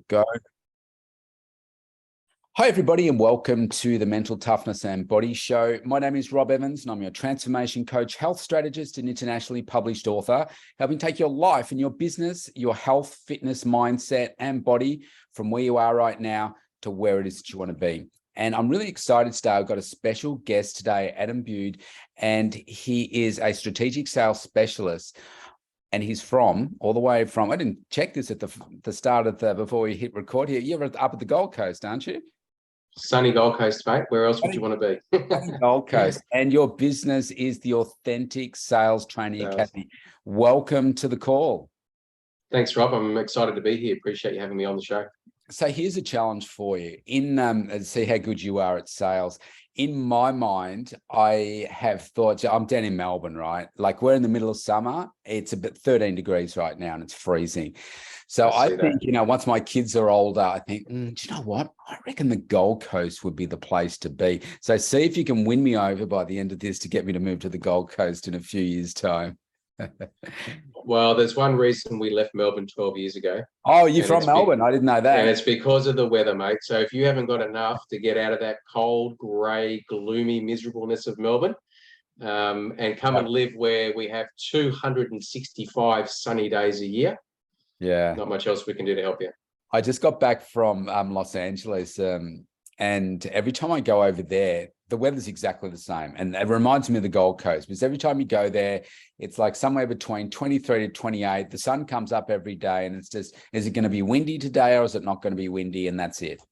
We'll go. Hi, everybody, and welcome to the Mental Toughness and Body Show. My name is Rob Evans, and I'm your transformation coach, health strategist, and internationally published author, helping take your life and your business, your health, fitness, mindset, and body from where you are right now to where it is that you want to be. And I'm really excited today. I've got a special guest today, Adam Bude, and he is a strategic sales specialist. And he's all the way from, I didn't check this at the start of before we hit record here. You're up at the Gold Coast, aren't you? Sunny Gold Coast, mate. Where else would you want to be? Gold Coast. And your business is the Authentic Sales Training Academy. Welcome to the call. Thanks, Rob. I'm excited to be here. Appreciate you having me on the show. So here's a challenge for you. See how good you are at sales. In my mind, I have thought, I'm down in Melbourne, right? Like we're in the middle of summer. It's about 13 degrees right now and it's freezing. So I think, once my kids are older, I think, do you know what? I reckon the Gold Coast would be the place to be. So see if you can win me over by the end of this to get me to move to the Gold Coast in a few years' time. Well, there's one reason we left Melbourne 12 years ago. Oh, you're from Melbourne? I didn't know that. And it's because of the weather, mate. So if you haven't got enough to get out of that cold, grey, gloomy miserableness of Melbourne, and come and live where we have 265 sunny days a year, not much else we can do to help you. I just got back from Los Angeles, and every time I go over there, the weather's exactly the same. And it reminds me of the Gold Coast, because every time you go there, it's like somewhere between 23 to 28. The sun comes up every day, and it's just, is it going to be windy today or is it not going to be windy? And that's it.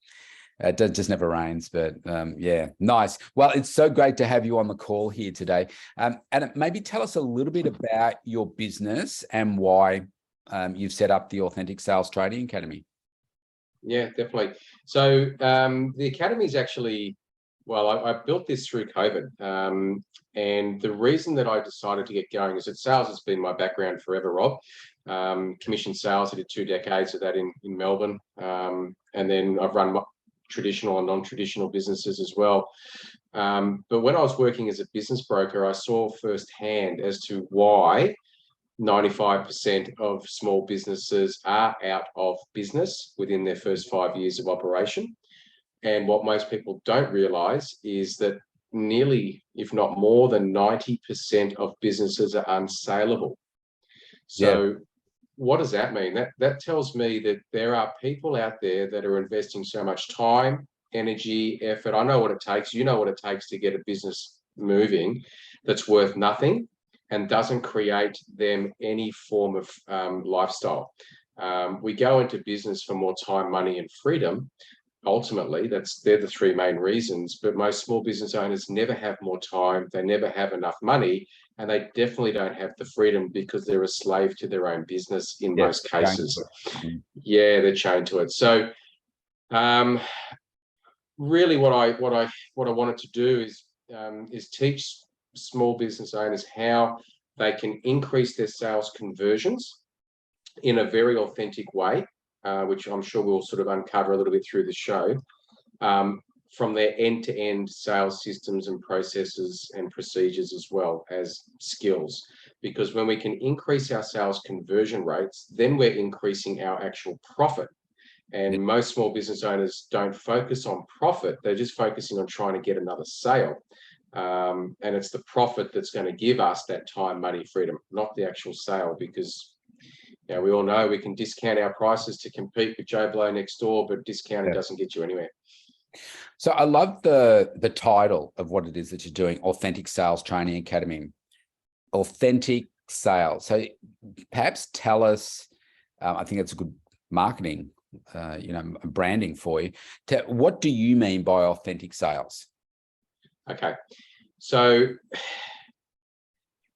It just never rains, but yeah, nice. Well, it's so great to have you on the call here today. And maybe tell us a little bit about your business and why you've set up the Authentic Sales Training Academy. Yeah, definitely. So the Academy is actually, well, I built this through COVID. And the reason that I decided to get going is that sales has been my background forever, Rob. Commission sales, I did 2 decades of that in Melbourne. And then I've run traditional and non-traditional businesses as well. But when I was working as a business broker, I saw firsthand as to why 95% of small businesses are out of business within their first 5 years of operation. And what most people don't realize is that nearly, if not more than 90% of businesses are unsaleable. So what does that mean? That tells me that there are people out there that are investing so much time, energy, effort. I know what it takes. You know what it takes to get a business moving that's worth nothing and doesn't create them any form of lifestyle. We go into business for more time, money, and freedom. Ultimately, they're the 3 main reasons, but most small business owners never have more time, they never have enough money, and they definitely don't have the freedom because they're a slave to their own business in most cases. Yeah, they're chained to it. So really what I wanted to do is teach small business owners how they can increase their sales conversions in a very authentic way, which I'm sure we'll sort of uncover a little bit through the show, from their end-to-end sales systems and processes and procedures as well as skills. Because when we can increase our sales conversion rates, then we're increasing our actual profit. And most small business owners don't focus on profit. They're just focusing on trying to get another sale. And it's the profit that's going to give us that time, money, freedom, not the actual sale, because we all know we can discount our prices to compete with Joe Blow next door, but discounting doesn't get you anywhere. So I love the title of what it is that you're doing, Authentic Sales Training Academy, Authentic Sales. So perhaps tell us, I think it's a good marketing, branding for you. What do you mean by authentic sales? Okay. So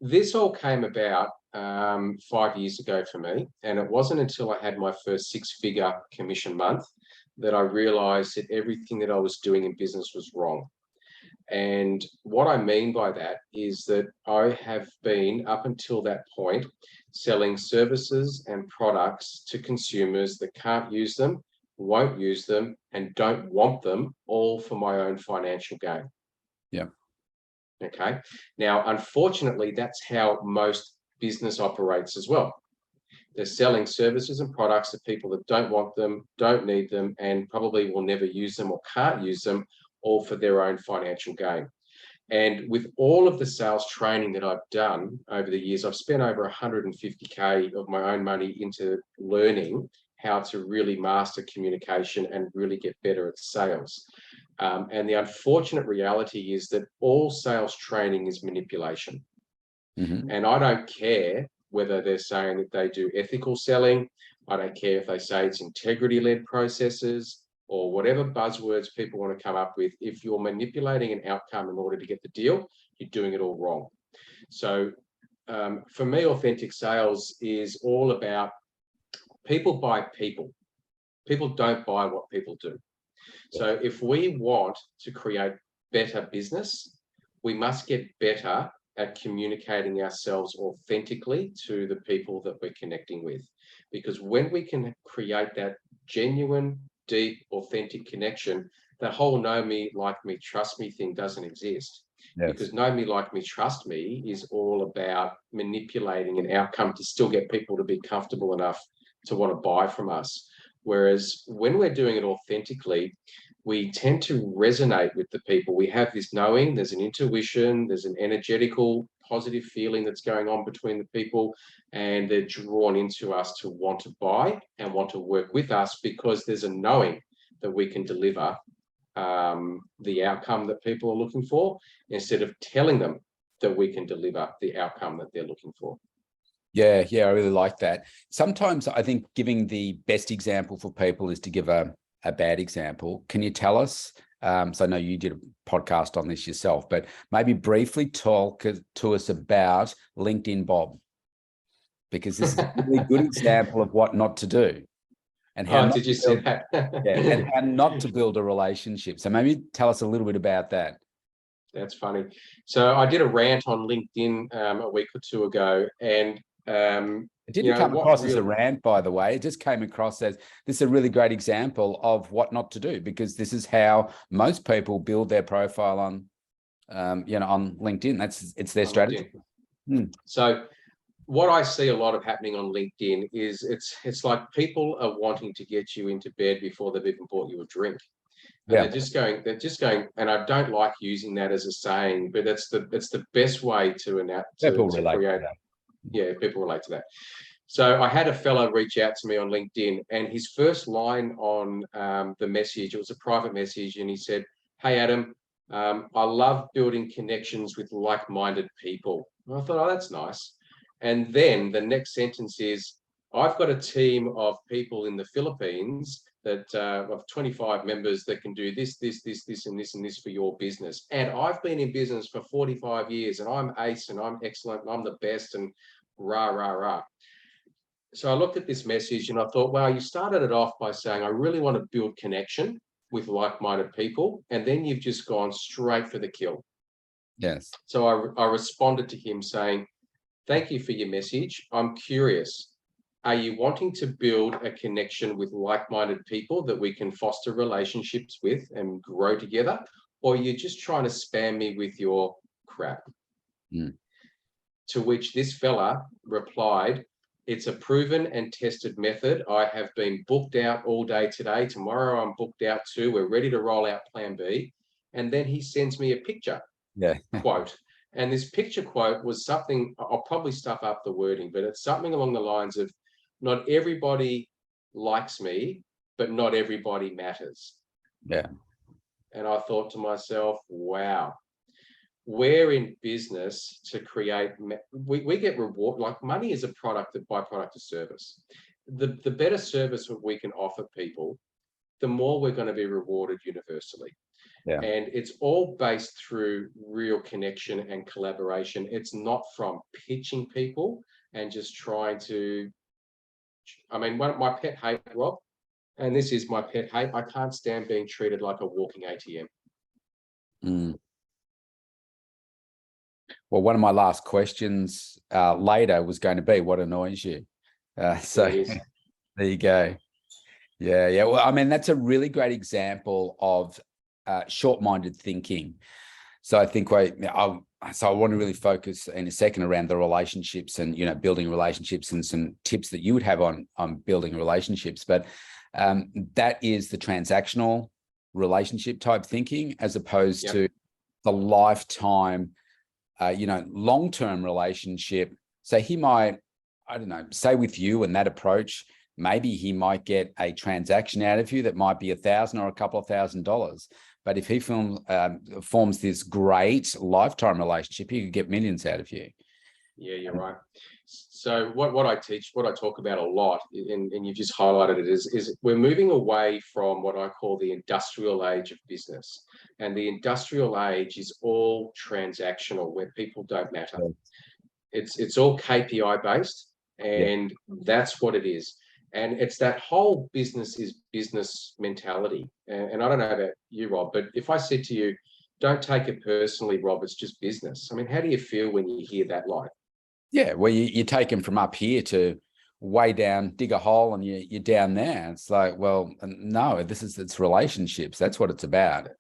this all came about 5 years ago for me. And it wasn't until I had my first 6-figure commission month that I realized that everything that I was doing in business was wrong. And what I mean by that is that I have been, up until that point, selling services and products to consumers that can't use them, won't use them, and don't want them, all for my own financial gain. Yeah. Okay. Now, unfortunately, that's how most business operates as well. They're selling services and products to people that don't want them, don't need them, and probably will never use them or can't use them, all for their own financial gain. And with all of the sales training that I've done over the years, I've spent over 150K of my own money into learning how to really master communication and really get better at sales. And the unfortunate reality is that all sales training is manipulation. Mm-hmm. And I don't care whether they're saying that they do ethical selling. I don't care if they say it's integrity-led processes or whatever buzzwords people want to come up with. If you're manipulating an outcome in order to get the deal, you're doing it all wrong. So for me, authentic sales is all about people buy people. People don't buy what people do. So if we want to create better business, we must get better at communicating ourselves authentically to the people that we're connecting with. Because when we can create that genuine, deep, authentic connection, the whole know me, like me, trust me thing doesn't exist. Yes. Because know me, like me, trust me is all about manipulating an outcome to still get people to be comfortable enough to want to buy from us. Whereas when we're doing it authentically, we tend to resonate with the people. We have this knowing, there's an intuition, there's an energetical, positive feeling that's going on between the people, and they're drawn into us to want to buy and want to work with us because there's a knowing that we can deliver the outcome that people are looking for, instead of telling them that we can deliver the outcome that they're looking for. Yeah, I really like that. Sometimes I think giving the best example for people is to give a bad example. Can you tell us, so I know you did a podcast on this yourself, but maybe briefly talk to us about LinkedIn Bob, because this is a really good example of what not to do. And how did you see that? And how not to build a relationship. So maybe tell us a little bit about that. That's funny. So I did a rant on LinkedIn a week or two ago, and it didn't come across as a rant, by the way. It just came across as this is a really great example of what not to do, because this is how most people build their profile on, on LinkedIn. It's their strategy. So what I see a lot of happening on LinkedIn is it's like people are wanting to get you into bed before they've even bought you a drink. And they're just going, and I don't like using that as a saying, but it's the best way to create. Yeah, people relate to that. So I had a fellow reach out to me on LinkedIn, and his first line on the message, it was a private message, and he said, "Hey, Adam, I love building connections with like-minded people." And I thought, oh, that's nice. And then the next sentence is, "I've got a team of people in the Philippines that of 25 members that can do this, and this for your business. And I've been in business for 45 years, and I'm ace, and I'm excellent, and I'm the best, and rah, rah, rah." So I looked at this message and I thought, wow, you started it off by saying, I really want to build connection with like-minded people. And then you've just gone straight for the kill. Yes. So I responded to him saying, thank you for your message. I'm curious. Are you wanting to build a connection with like-minded people that we can foster relationships with and grow together? Or are you just trying to spam me with your crap? To which this fella replied, it's a proven and tested method. I have been booked out all day today. Tomorrow I'm booked out too. We're ready to roll out plan B. And then he sends me a picture quote. And this picture quote was something, I'll probably stuff up the wording, but it's something along the lines of, not everybody likes me, but not everybody matters. Yeah. And I thought to myself, wow, we're in business to create, we get reward, like money is a byproduct of service. The better service that we can offer people, the more we're going to be rewarded universally. Yeah. And it's all based through real connection and collaboration. It's not from pitching people and just trying to, I mean, my pet hate, Rob, and this is my pet hate, I can't stand being treated like a walking ATM. Well, one of my last questions later was going to be, what annoys you? So there you go. Yeah. Well, I mean, that's a really great example of short-minded thinking. So I think I so I want to really focus in a second around the relationships and, you know, building relationships and some tips that you would have on building relationships. But that is the transactional relationship type thinking, as opposed to the lifetime, you know, long-term relationship. So he might, I don't know, say with you and that approach, maybe he might get a transaction out of you that might be $1,000 or a couple of $1,000. But if he forms this great lifetime relationship, he could get millions out of you. Yeah, you're right. So what I teach, what I talk about a lot, and you've just highlighted it, is we're moving away from what I call the industrial age of business. And the industrial age is all transactional, where people don't matter. It's all KPI based, and that's what it is. And it's that whole business is business mentality. And I don't know about you, Rob, but if I said to you, don't take it personally, Rob, it's just business. I mean, how do you feel when you hear that line? Yeah, well, you take him from up here to way down, dig a hole, and you're down there. It's like, well, no, it's relationships. That's what it's about.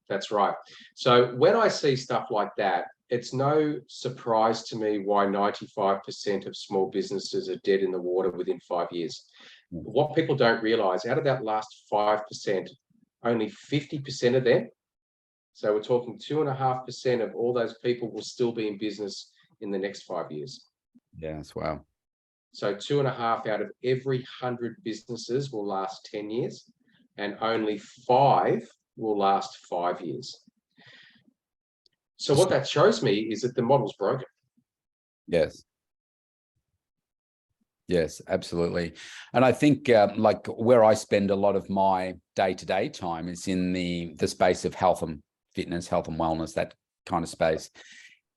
That's right. So when I see stuff like that, it's no surprise to me why 95% of small businesses are dead in the water within 5 years. What people don't realize, out of that last 5%, only 50% of them, so we're talking 2.5% of all those people, will still be in business in the next 5 years. Yes, wow. So 2.5 out of every 100 businesses will last 10 years, and only 5 will last 5 years. So what that shows me is that the model's broken. Yes. Yes, absolutely. And I think like where I spend a lot of my day-to-day time is in the space of health and fitness, health and wellness, that kind of space.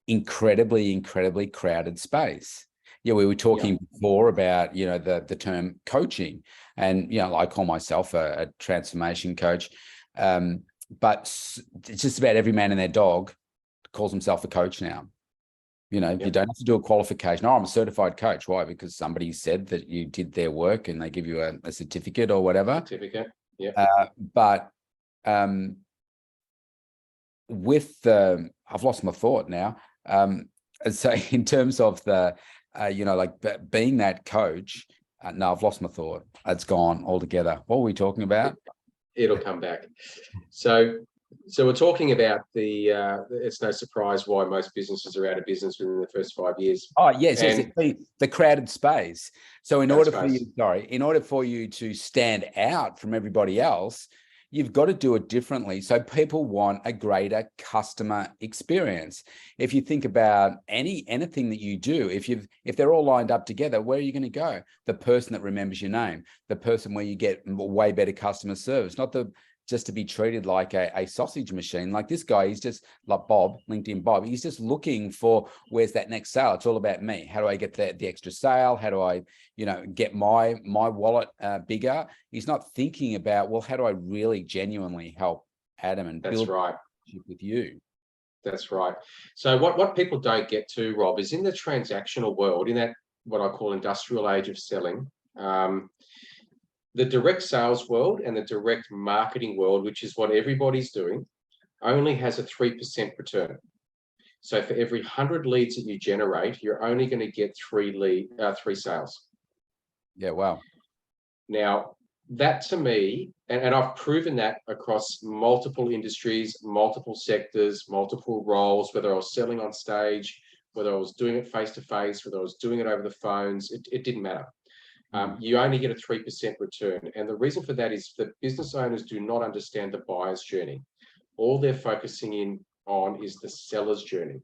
Incredibly crowded space. Yeah, we were talking before about, you know, the term coaching, and, you know, I call myself a transformation coach. But it's just about every man and their dog calls himself a coach now. You know, you don't have to do a qualification. Oh, I'm a certified coach. Why? Because somebody said that you did their work and they give you a certificate or whatever. Certificate, But with the, I've lost my thought now. So in terms of the, you know, like being that coach, no, I've lost my thought. It's gone altogether. What were we talking about? It'll come back. So we're talking about the, it's no surprise why most businesses are out of business within the first 5 years. Oh, yes, the crowded space. So in order for you to stand out from everybody else, you've got to do it differently. So people want a greater customer experience. If you think about anything that you do, if they're all lined up together, where are you going to go? The person that remembers your name, the person where you get way better customer service, not just to be treated like a sausage machine. Like this guy, he's just like Bob, LinkedIn Bob. He's just looking for, where's that next sale? It's all about me. How do I get the extra sale? How do I, you know, get my wallet bigger? He's not thinking about, well, how do I really genuinely help Adam and build a relationship with you? That's right. So what people don't get to, Rob, is in the transactional world, in that what I call industrial age of selling, the direct sales world and the direct marketing world, which is what everybody's doing, only has a 3% return. So for every 100 leads that you generate, you're only going to get 3 sales. Yeah, wow. Now, that to me, and I've proven that across multiple industries, multiple sectors, multiple roles, whether I was selling on stage, whether I was doing it face-to-face, whether I was doing it over the phones, it didn't matter. You only get a 3% return. And the reason for that is that business owners do not understand the buyer's journey. All they're focusing on is the seller's journey.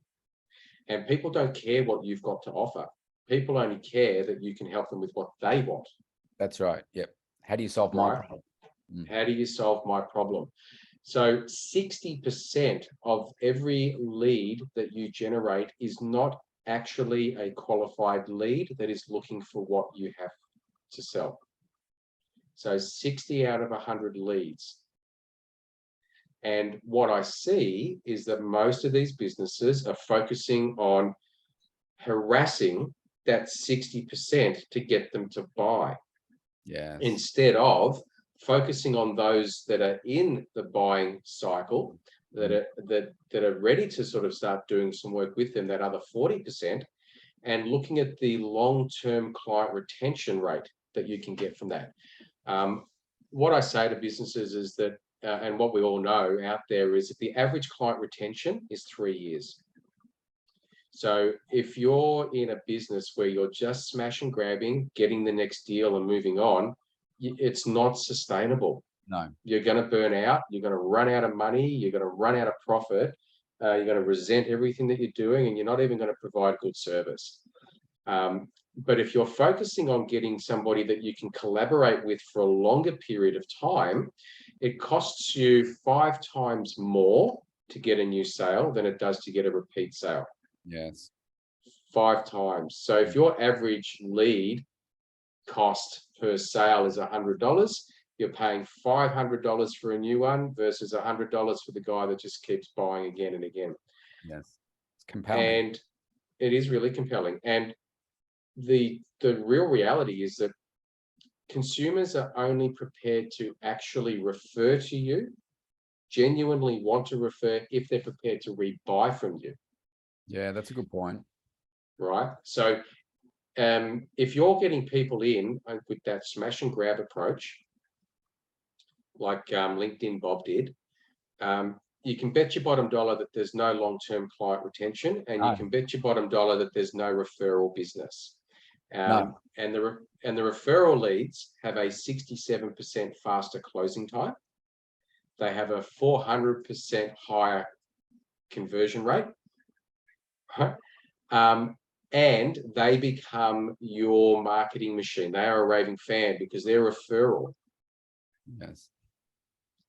And people don't care what you've got to offer. People only care that you can help them with what they want. That's right. Yep. How do you solve my problem? How do you solve my problem? So 60% of every lead that you generate is not actually a qualified lead that is looking for what you have to sell. So 60 out of 100 leads. And what I see is that most of these businesses are focusing on harassing that 60% to get them to buy. Yes. Instead of focusing on those that are in the buying cycle that are ready to sort of start doing some work with them, that other 40%, and looking at the long-term client retention rate that you can get from that. What I say to businesses is that, and what we all know out there, is that the average client retention is 3 years. So if you're in a business where you're just smash and grabbing, getting the next deal and moving on, it's not sustainable. No. You're going to burn out. You're going to run out of money. You're going to run out of profit. You're going to resent everything that you're doing, and you're not even going to provide good service. But if you're focusing on getting somebody that you can collaborate with for a longer period of time, it costs you 5 times more to get a new sale than it does to get a repeat sale. Yes. 5 times. So if your average lead cost per sale is $100, you're paying $500 for a new one versus $100 for the guy that just keeps buying again and again. Yes. It's compelling. And it is really compelling. And the real reality is that consumers are only prepared to actually refer to you, genuinely want to refer, if they're prepared to rebuy from you. Yeah, that's a good point. Right. So if you're getting people in with that smash and grab approach, like LinkedIn Bob did, you can bet your bottom dollar that there's no long-term client retention, and you can bet your bottom dollar that there's no referral business. And the referral leads have a 67% faster closing time. They have a 400% higher conversion rate. And they become your marketing machine. They are a raving fan because they're a referral. Yes.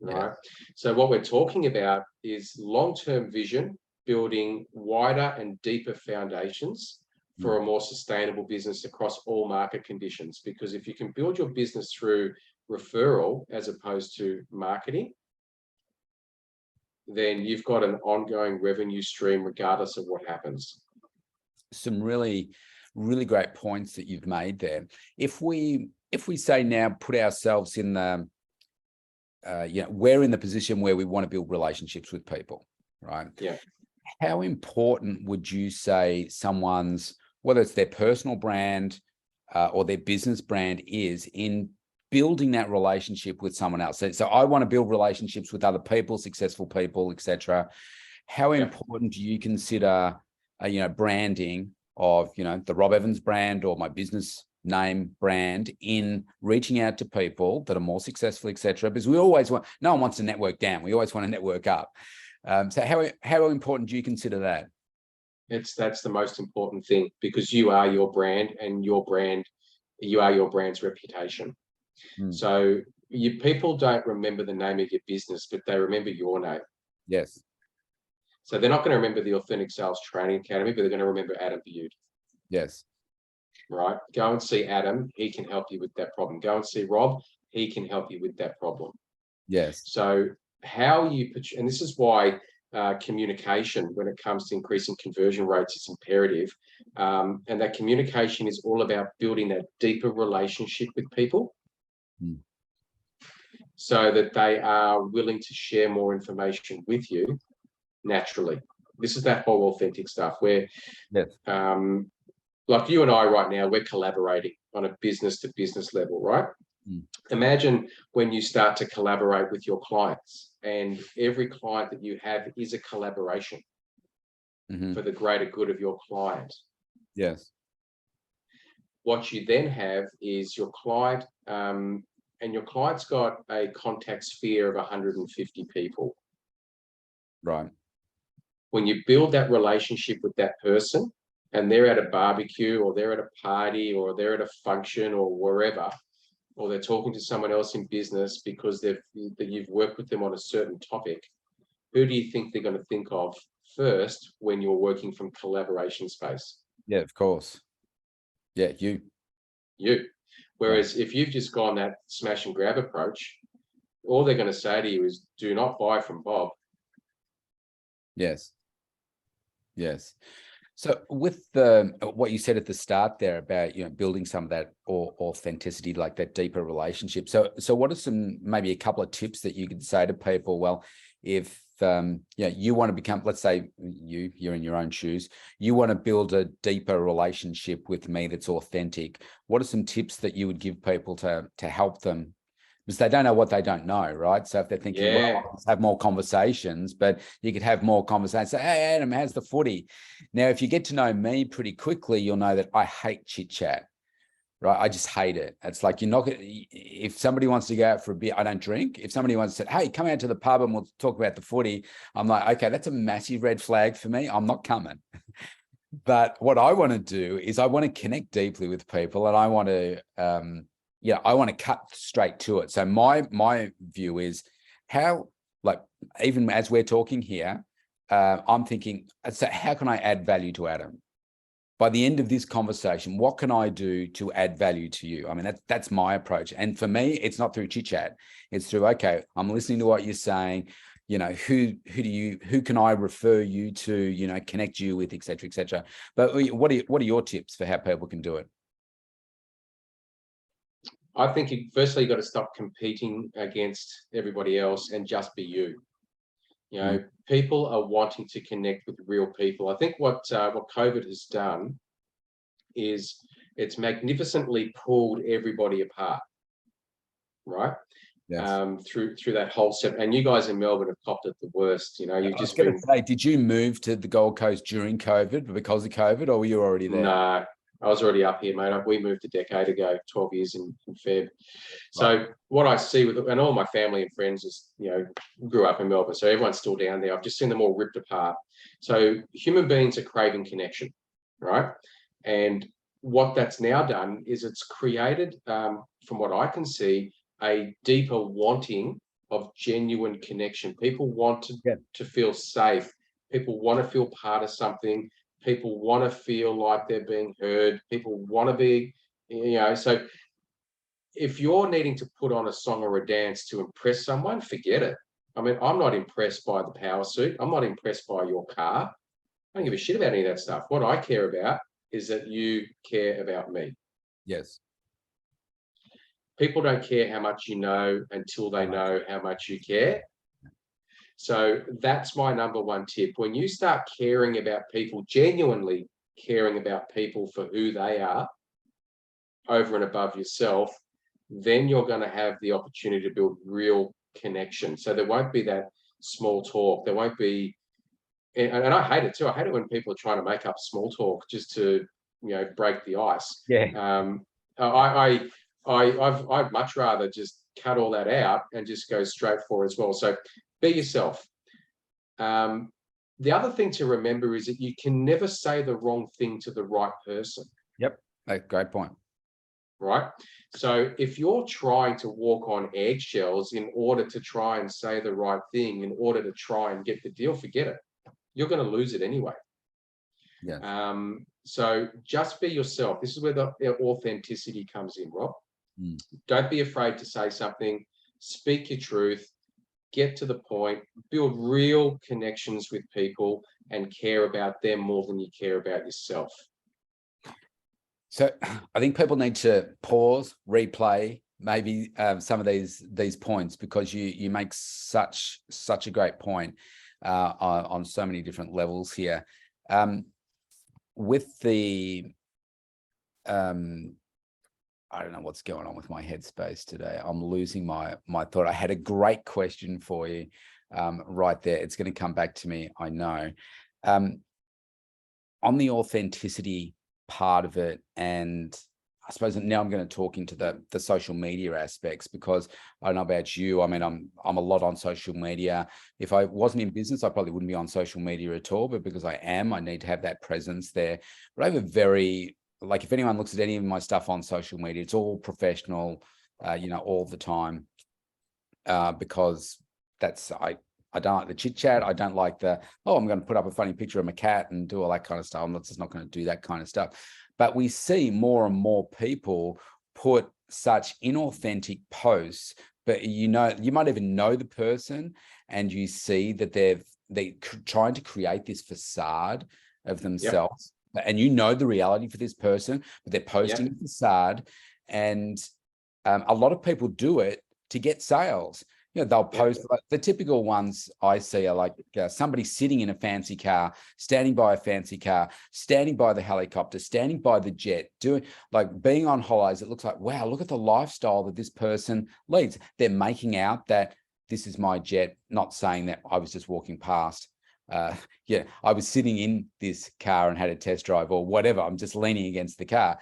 Right. So what we're talking about is long-term vision, building wider and deeper foundations for a more sustainable business across all market conditions. Because if you can build your business through referral as opposed to marketing, then you've got an ongoing revenue stream regardless of what happens. Some really, really great points that you've made there. If we say now put ourselves in the, we're in the position where we want to build relationships with people, right? Yeah. How important would you say someone's, whether it's their personal brand or their business brand, is in building that relationship with someone else? So I want to build relationships with other people, successful people, etc. How important do you consider, branding of, the Rob Evans brand or my business name brand in reaching out to people that are more successful, etc.? Because we always want, no one wants to network down. We always want to network up. So how important do you consider that? That's the most important thing, because you are your brand, and you are your brand's reputation. So people don't remember the name of your business, but they remember your name. Yes. So they're not going to remember the Authentic Sales Training Academy, but they're going to remember Adam Bude. Yes. Right. Go and see Adam. He can help you with that problem. Go and see Rob. He can help you with that problem. Yes. So how you, and this is why communication, when it comes to increasing conversion rates, is imperative. And that communication is all about building that deeper relationship with people, so that they are willing to share more information with you naturally. This is that whole authentic stuff where, like you and I right now, we're collaborating on a business to business level, right? Imagine when you start to collaborate with your clients, and every client that you have is a collaboration for the greater good of your client. Yes. What you then have is your client, and your client's got a contact sphere of 150 people. Right. When you build that relationship with that person, and they're at a barbecue, or they're at a party, or they're at a function, or wherever, or they're talking to someone else in business because you've worked with them on a certain topic, who do you think they're going to think of first when you're working from collaboration space? Yeah, of course. Yeah, you. Whereas if you've just gone that smash and grab approach, all they're going to say to you is, do not buy from Bob. Yes. Yes. So with the what you said at the start there about building some of that authenticity, like that deeper relationship. So what are maybe a couple of tips that you could say to people? Well, if you want to become, let's say you're in your own shoes, you want to build a deeper relationship with me that's authentic. What are some tips that you would give people to help them? Because they don't know what they don't know, right? So if they're thinking, well, let's have more conversations, but you could have more conversations. Say, hey, Adam, how's the footy? Now, if you get to know me pretty quickly, you'll know that I hate chit chat. Right. I just hate it. It's like you're not going to, if somebody wants to go out for a beer, I don't drink. If somebody wants to say, hey, come out to the pub and we'll talk about the footy, I'm like, okay, that's a massive red flag for me. I'm not coming. But what I want to do is I want to connect deeply with people, and I want to, I want to cut straight to it. So my view is how, like, even as we're talking here, I'm thinking, so how can I add value to Adam? By the end of this conversation, what can I do to add value to you? I mean, that's my approach. And for me, it's not through chit chat. It's through, okay, I'm listening to what you're saying. Who can I refer you to, connect you with, et cetera, et cetera. But what are your tips for how people can do it? I think firstly, you've got to stop competing against everybody else and just be you. People are wanting to connect with real people. I think what COVID has done is it's magnificently pulled everybody apart, right? Yes. Through that whole set. And you guys in Melbourne have copped it the worst. You've just been. Say, did you move to the Gold Coast during COVID, because of COVID, or were you already there? No, I was already up here, mate. We moved a decade ago, 12 years in Feb. So what I see and all my family and friends is, grew up in Melbourne. So everyone's still down there. I've just seen them all ripped apart. So human beings are craving connection, right? And what that's now done is it's created, from what I can see, a deeper wanting of genuine connection. People want to feel safe. People want to feel part of something. People want to feel like they're being heard. People want to be, so if you're needing to put on a song or a dance to impress someone, forget it. I mean, I'm not impressed by the power suit. I'm not impressed by your car. I don't give a shit about any of that stuff. What I care about is that you care about me. Yes. People don't care how much you know until they know how much you care. So that's my number one tip. When you start caring about people, genuinely caring about people for who they are over and above yourself, then you're going to have the opportunity to build real connection. So there won't be that small talk. There won't be, and I hate it too. I hate it when people are trying to make up small talk just to, break the ice. Yeah. I'd much rather just cut all that out and just go straight for it as well. So be yourself. The other thing to remember is that you can never say the wrong thing to the right person. Yep. Great point. Right. So if you're trying to walk on eggshells in order to try and say the right thing, in order to try and get the deal, forget it. You're going to lose it anyway. Yeah. So just be yourself. This is where the authenticity comes in, Rob. Don't be afraid to say something. Speak your truth. Get to the point. Build real connections with people and care about them more than you care about yourself. So I think people need to pause, replay maybe some of these points, because you make such a great point on so many different levels here. With the I don't know what's going on with my headspace today. I'm losing my thought. I had a great question for you right there. It's going to come back to me, I know. On the authenticity part of it, and I suppose now I'm going to talk into the social media aspects, because I don't know about you. I mean, I'm a lot on social media. If I wasn't in business, I probably wouldn't be on social media at all, but because I am, I need to have that presence there. But I have a very, like, if anyone looks at any of my stuff on social media, it's all professional, all the time, because I don't like the chit chat. I don't like I'm going to put up a funny picture of my cat and do all that kind of stuff. I'm just not going to do that kind of stuff. But we see more and more people put such inauthentic posts, but you might even know the person, and you see that they're trying to create this facade of themselves. Yep. And the reality for this person, but they're posting a facade. And a lot of people do it to get sales. Yeah, they'll post like the typical ones I see are like somebody sitting in a fancy car, standing by a fancy car, standing by the helicopter, standing by the jet, doing like being on holidays. It looks like, wow, look at the lifestyle that this person leads. They're making out that this is my jet, not saying that I was just walking past. Yeah, I was sitting in this car and had a test drive or whatever. I'm just leaning against the car.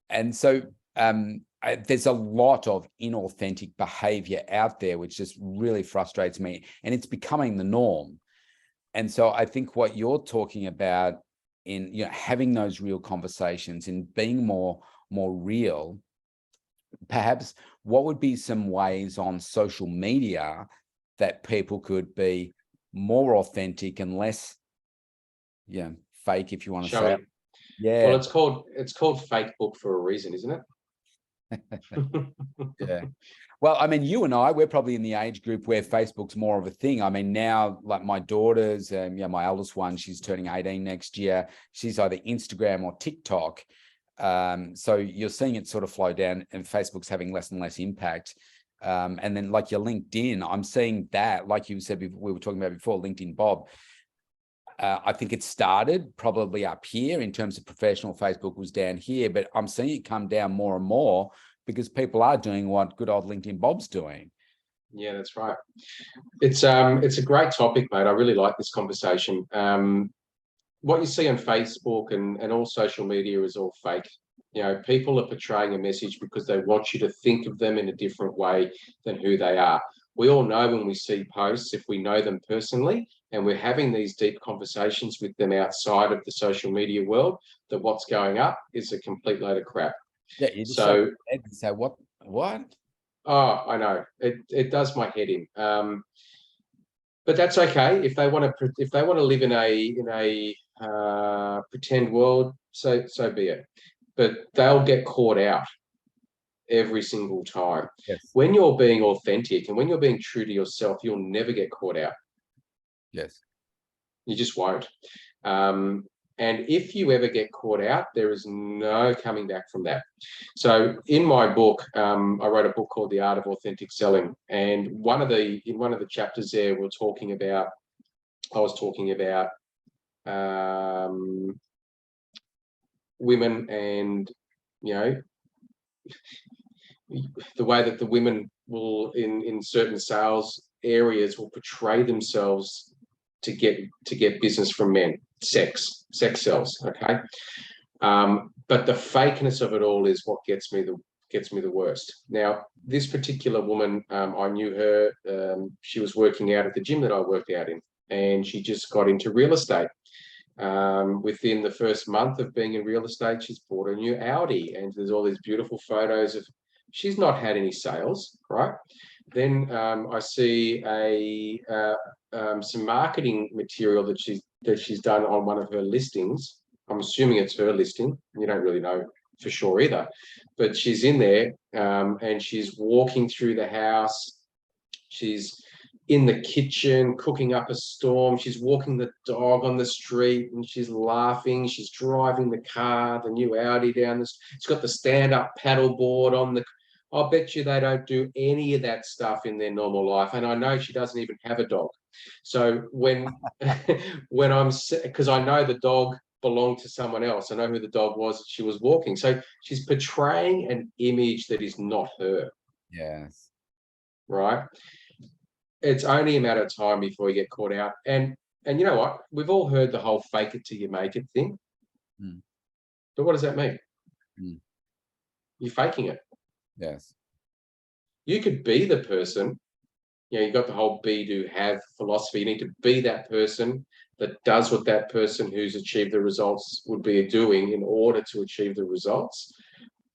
And so there's a lot of inauthentic behavior out there, which just really frustrates me. And it's becoming the norm. And so I think what you're talking about in, you know, having those real conversations and being more real, perhaps what would be some ways on social media that people could be more authentic and less, yeah, fake, if you want to say it. Well, Yeah. it's called fake book for a reason, isn't it? Yeah. Well, I mean, you and I, we're probably in the age group where Facebook's more of a thing. I mean, now, like my daughters, yeah, my eldest one, she's turning 18 next year. She's either Instagram or TikTok. So you're seeing it sort of flow down, and Facebook's having less and less impact. And then like your LinkedIn, I'm seeing that, like you said, we were talking about before, LinkedIn Bob. I think it started probably up here in terms of professional. Facebook was down here, but I'm seeing it come down more and more because people are doing what good old LinkedIn Bob's doing. Yeah, that's right. It's a great topic, mate. I really like this conversation. What you see on Facebook and all social media is all fake. You know, people are portraying a message because they want you to think of them in a different way than who they are. We all know when we see posts, if we know them personally, and we're having these deep conversations with them outside of the social media world, that what's going up is a complete load of crap. Yeah, you just So, say what? oh, I know it does my head in. But that's okay if they want to live in a pretend world. So be it. But they'll get caught out every single time. Yes. When you're being authentic and when you're being true to yourself, you'll never get caught out. Yes. You just won't. And if you ever get caught out, there is no coming back from that. So in my book, I wrote a book called The Art of Authentic Selling. And in one of the chapters there, I was talking about women and, you know, the way that the women will in certain sales areas will portray themselves to get business from men. Sex sells, okay. But the fakeness of it all is what gets me the worst. Now, this particular woman, I knew her. She was working out at the gym that I worked out in, and she just got into real estate. Within the first month of being in real estate, she's bought a new Audi, and there's all these beautiful photos of. She's not had any sales, right? Then I see some marketing material that she's done on one of her listings. I'm assuming it's her listing. You don't really know for sure either, but she's in there and she's walking through the house. She's in the kitchen cooking up a storm. She's walking the dog on the street and she's laughing. She's driving the car, the new Audi down the. It's got the stand-up paddleboard on the. I'll bet you they don't do any of that stuff in their normal life. And I know she doesn't even have a dog. So when because I know the dog belonged to someone else. I know who the dog was that she was walking. So she's portraying an image that is not her. Yes. Right. It's only a matter of time before you get caught out. And you know what? We've all heard the whole fake it till you make it thing. Mm. But what does that mean? Mm. You're faking it. Yes. You could be the person. You know, you got the whole be, do, have philosophy. You need to be that person that does what that person who's achieved the results would be doing in order to achieve the results.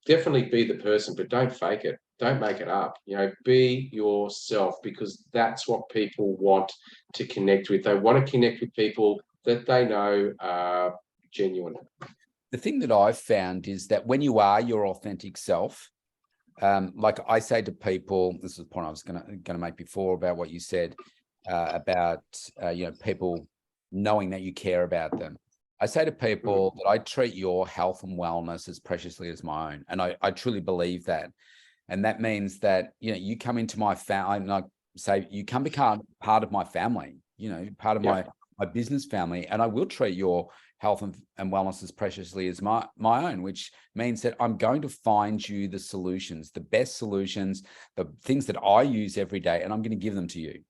Definitely be the person, but don't fake it. Don't make it up. You know, be yourself, because that's what people want to connect with. They want to connect with people that they know are genuine. The thing that I've found is that when you are your authentic self, like I say to people, this is the point I was going to make before about what you said about you know, people knowing that you care about them. I say to people that I treat your health and wellness as preciously as my own, and I truly believe that. And that means that, you know, you come into my family, like say, you can become part of my family, you know, part of my business family, and I will treat your health and wellness as preciously as my own, which means that I'm going to find you the solutions, the best solutions, the things that I use every day, and I'm going to give them to you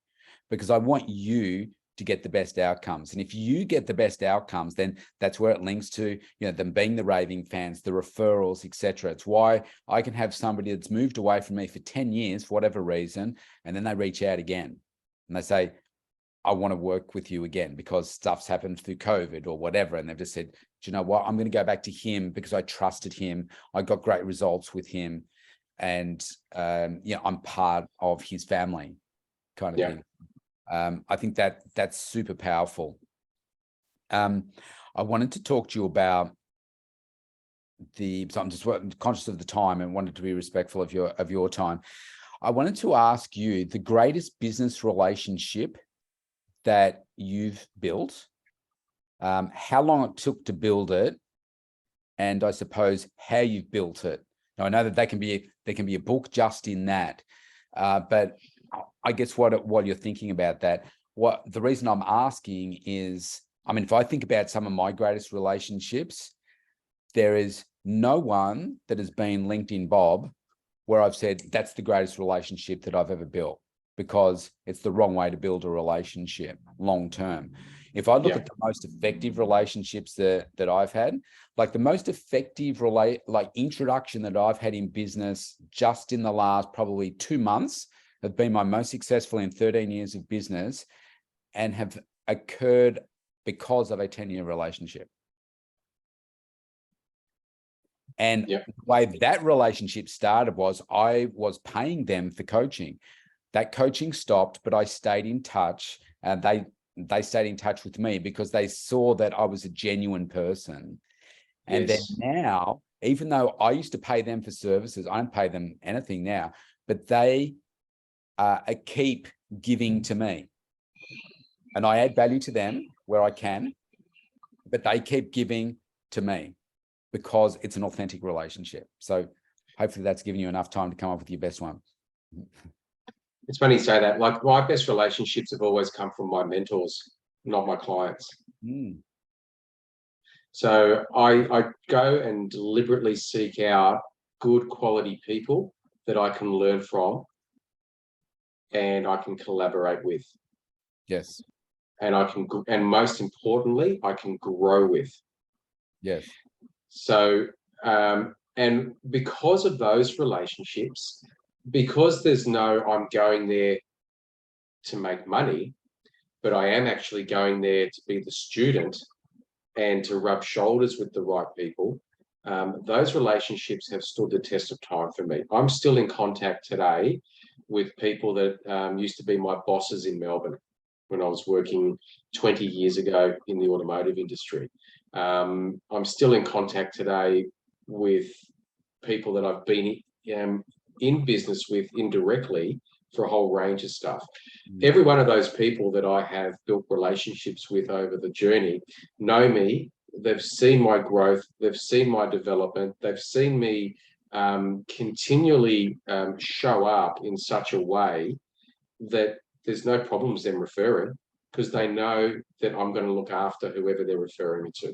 because I want you to get the best outcomes. And if you get the best outcomes, then that's where it links to, you know, them being the raving fans, the referrals, etc. It's why I can have somebody that's moved away from me for 10 years for whatever reason, and then they reach out again and they say, I want to work with you again because stuff's happened through COVID or whatever. And they've just said, do you know what? I'm going to go back to him because I trusted him. I got great results with him. And, yeah, I'm part of his family kind of thing. I think that's super powerful. I wanted to talk to you about so I'm just conscious of the time and wanted to be respectful of your time. I wanted to ask you the greatest business relationship that you've built, how long it took to build it, and I suppose how you've built it. Now, I know that there can be a book just in that, but I guess while you're thinking about that, the reason I'm asking is, I mean, if I think about some of my greatest relationships, there is no one that has been LinkedIn Bob where I've said that's the greatest relationship that I've ever built, because it's the wrong way to build a relationship long term. If I look at the most effective relationships that I've had, like the most effective introduction that I've had in business just in the last probably 2 months have been my most successful in 13 years of business and have occurred because of a 10-year relationship. And the way that relationship started was I was paying them for coaching. That coaching stopped, but I stayed in touch, and they stayed in touch with me because they saw that I was a genuine person. And then now, even though I used to pay them for services, I don't pay them anything now, but they keep giving to me. And I add value to them where I can, but they keep giving to me because it's an authentic relationship. So hopefully that's given you enough time to come up with your best one. It's funny you say that. Like, my best relationships have always come from my mentors, not my clients. So I go and deliberately seek out good quality people that I can learn from and I can collaborate with. Yes. And most importantly, I can grow with. Yes. So, and because of those relationships, because there's no, I'm going there to make money, but I am actually going there to be the student and to rub shoulders with the right people, those relationships have stood the test of time for me. I'm still in contact today with people that used to be my bosses in Melbourne when I was working 20 years ago in the automotive industry. I'm still in contact today with people that I've been in business with indirectly for a whole range of stuff. Every one of those people that I have built relationships with over the journey know me. They've seen my growth. They've seen my development. They've seen me continually show up in such a way that there's no problems them referring, because they know that I'm going to look after whoever they're referring me to.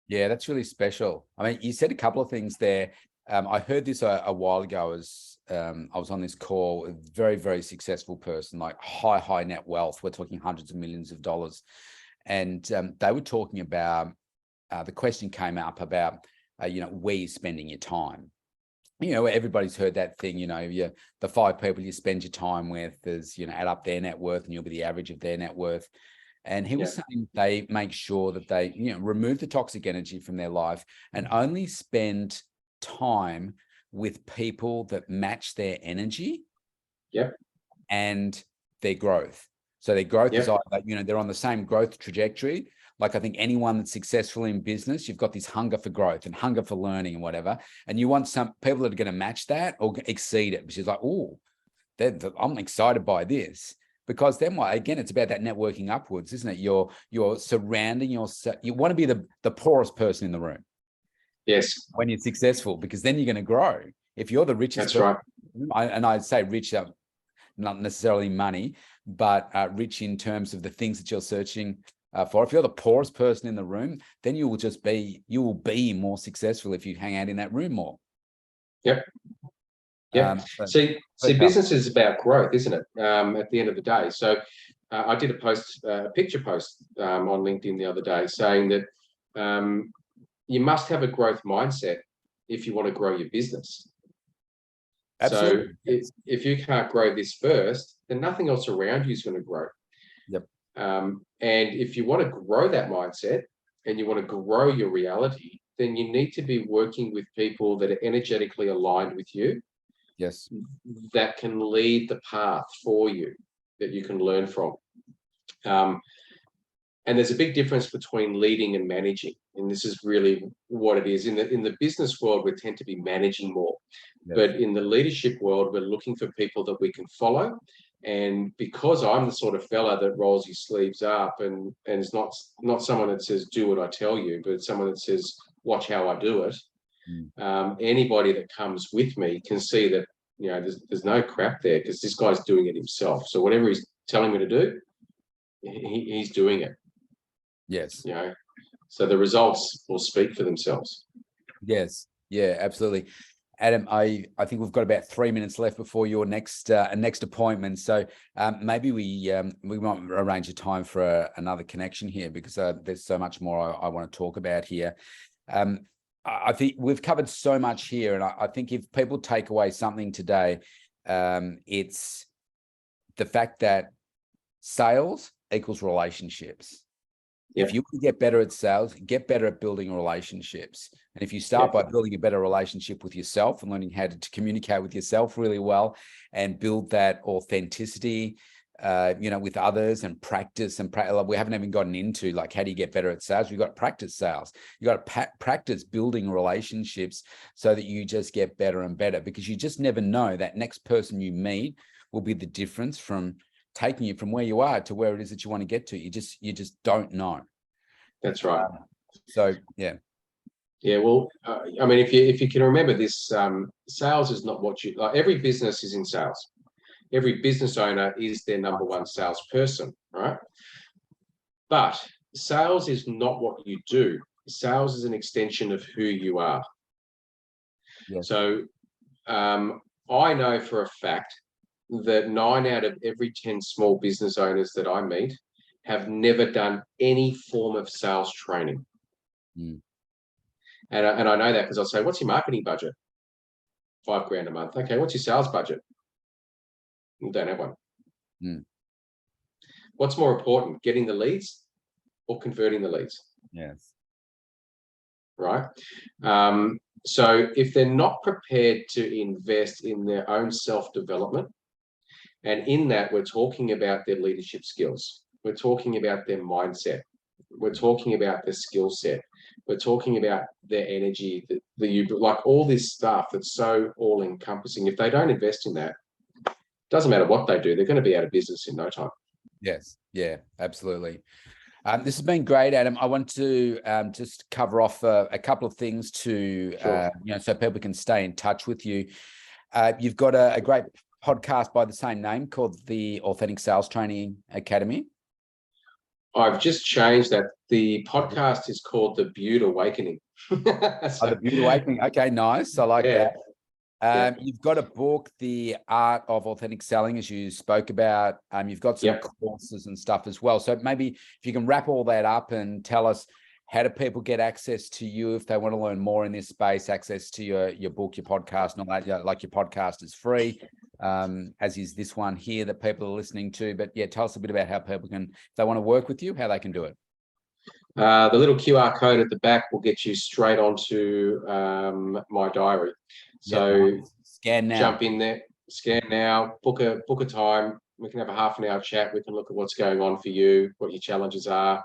Yeah, that's really special. I mean, you said a couple of things there. I heard this a while ago as I was on this call, a very, very successful person, like high net wealth. We're talking hundreds of millions of dollars. And they were talking about, the question came up about, where you're spending your time. Everybody's heard that thing, the 5 people you spend your time with is, add up their net worth and you'll be the average of their net worth. And he was saying they make sure that they, remove the toxic energy from their life and only spend time with people that match their energy and their growth. So their growth is either, they're on the same growth trajectory. Like I think anyone that's successful in business, you've got this hunger for growth and hunger for learning and whatever. And you want some people that are going to match that or exceed it, which is like, oh, I'm excited by this. Because then again, it's about that networking upwards, isn't it? You're surrounding yourself. You want to be the poorest person in the room. Yes. When you're successful, because then you're going to grow. If you're the richest person, and I'd say rich, not necessarily money, but rich in terms of the things that you're searching for. If you're the poorest person in the room, then you will be more successful if you hang out in that room more. Yep. Yeah. See, business is about growth, isn't it? At the end of the day. So I did a picture post on LinkedIn the other day saying that you must have a growth mindset if you want to grow your business. Absolutely. So if you can't grow this first, then nothing else around you is going to grow. Yep. And if you want to grow that mindset and you want to grow your reality, then you need to be working with people that are energetically aligned with you. Yes. That can lead the path for you, that you can learn from. And there's a big difference between leading and managing. And this is really what it is. In the business world, we tend to be managing more. Yes. But in the leadership world, we're looking for people that we can follow. And because I'm the sort of fella that rolls his sleeves up and is not someone that says, do what I tell you, but someone that says, watch how I do it. Anybody that comes with me can see that, there's no crap there because this guy's doing it himself. So whatever he's telling me to do, he's doing it. Yes. So the results will speak for themselves. Yes. Yeah, absolutely. Adam, I think we've got about 3 minutes left before your next appointment. So maybe we might arrange a time for another connection here, because there's so much more I want to talk about here. I think we've covered so much here, and I think if people take away something today, it's the fact that sales equals relationships. If you want to get better at sales, get better at building relationships. And if you start by building a better relationship with yourself and learning how to communicate with yourself really well and build that authenticity, with others, and practice we haven't even gotten into like, how do you get better at sales? You've got to practice sales. You got to practice building relationships so that you just get better and better, because you just never know, that next person you meet will be the difference from taking you from where you are to where it is that you want to get to. You just don't know. That's right. So yeah. Well, I mean, if you can remember this, sales is not what you like. Every business is in sales. Every business owner is their number one salesperson, right? But sales is not what you do. Sales is an extension of who you are. Yes. So I know for a fact that 9 out of every 10 small business owners that I meet have never done any form of sales training. And I know that because I'll say, what's your marketing budget? $5,000 a month. Okay, what's your sales budget? We don't have one. What's more important, getting the leads or converting the leads? Yes. Right. So if they're not prepared to invest in their own self-development, and in that we're talking about their leadership skills, we're talking about their mindset, we're talking about their skill set, we're talking about their energy, like all this stuff that's so all-encompassing. If they don't invest in that, doesn't matter what they do, they're going to be out of business in no time. Yes. Yeah, absolutely. This has been great, Adam. I want to just cover off a couple of things to, so people can stay in touch with you. You've got a great podcast by the same name called the Authentic Sales Training Academy. I've just changed that. The podcast is called The Bude Awakening. The Bude Awakening. Okay, nice. I like that. You've got a book, The Art of Authentic Selling, as you spoke about. You've got some courses and stuff as well. So maybe if you can wrap all that up and tell us, how do people get access to you if they want to learn more in this space, access to your book, your podcast, and all that? Like, your podcast is free, as is this one here that people are listening to. But yeah, tell us a bit about how people can, if they want to work with you, how they can do it. The little QR code at the back will get you straight onto my diary. So scan now. Jump in there, scan now, book a time. We can have a half an hour chat. We can look at what's going on for you, what your challenges are,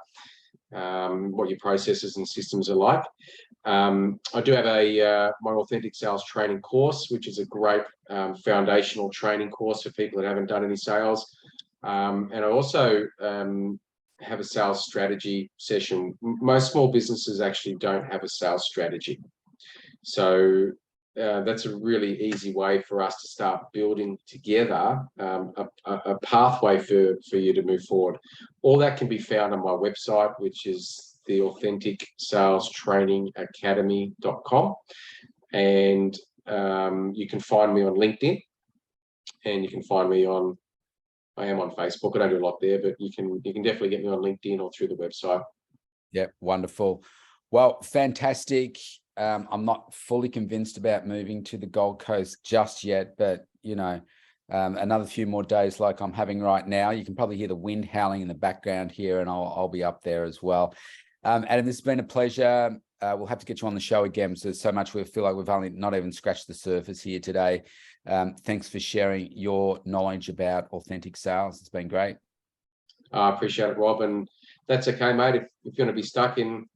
what your processes and systems are like. I do have my Authentic Sales Training course, which is a great foundational training course for people that haven't done any sales. And I also have a sales strategy session. Most small businesses actually don't have a sales strategy. So that's a really easy way for us to start building together a pathway for you to move forward. All that can be found on my website, which is the Authentic Sales Training Academy.com. And you can find me on LinkedIn, and you can find me on, I am on Facebook. I don't do a lot there, but you can definitely get me on LinkedIn or through the website. Yep, wonderful. Well, fantastic. I'm not fully convinced about moving to the Gold Coast just yet, but you know, another few more days like I'm having right now. You can probably hear the wind howling in the background here, and I'll be up there as well. Adam, this has been a pleasure. We'll have to get you on the show again. So there's so much we feel like we've only not even scratched the surface here today. Thanks for sharing your knowledge about authentic sales. It's been great. I appreciate it, Rob, and that's okay, mate. If you're going to be stuck in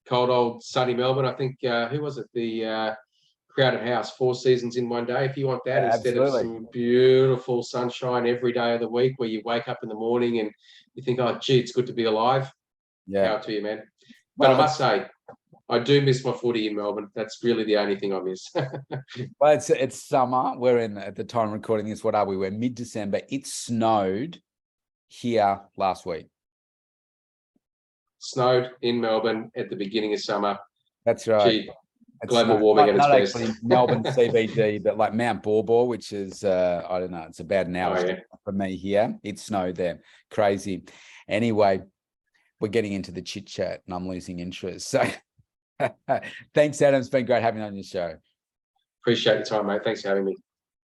cold old sunny Melbourne, I think who was it? The Crowded House, 4 seasons in one day. If you want that, instead of some beautiful sunshine every day of the week, where you wake up in the morning and you think, oh, gee, it's good to be alive. Yeah, power to you, man. But I must say, I do miss my footy in Melbourne. That's really the only thing I miss. Well, it's summer. We're in, at the time of recording this, what are we? We're mid-December. It snowed here last week. Snowed in Melbourne at the beginning of summer. That's right. Gee, global warming at its best. Not actually Melbourne CBD, but like Mount Baw, which is, I don't know, it's about an hour from me here. It snowed there. Crazy. Anyway, we're getting into the chit chat and I'm losing interest. So thanks, Adam. It's been great having you on your show. Appreciate your time, mate. Thanks for having me.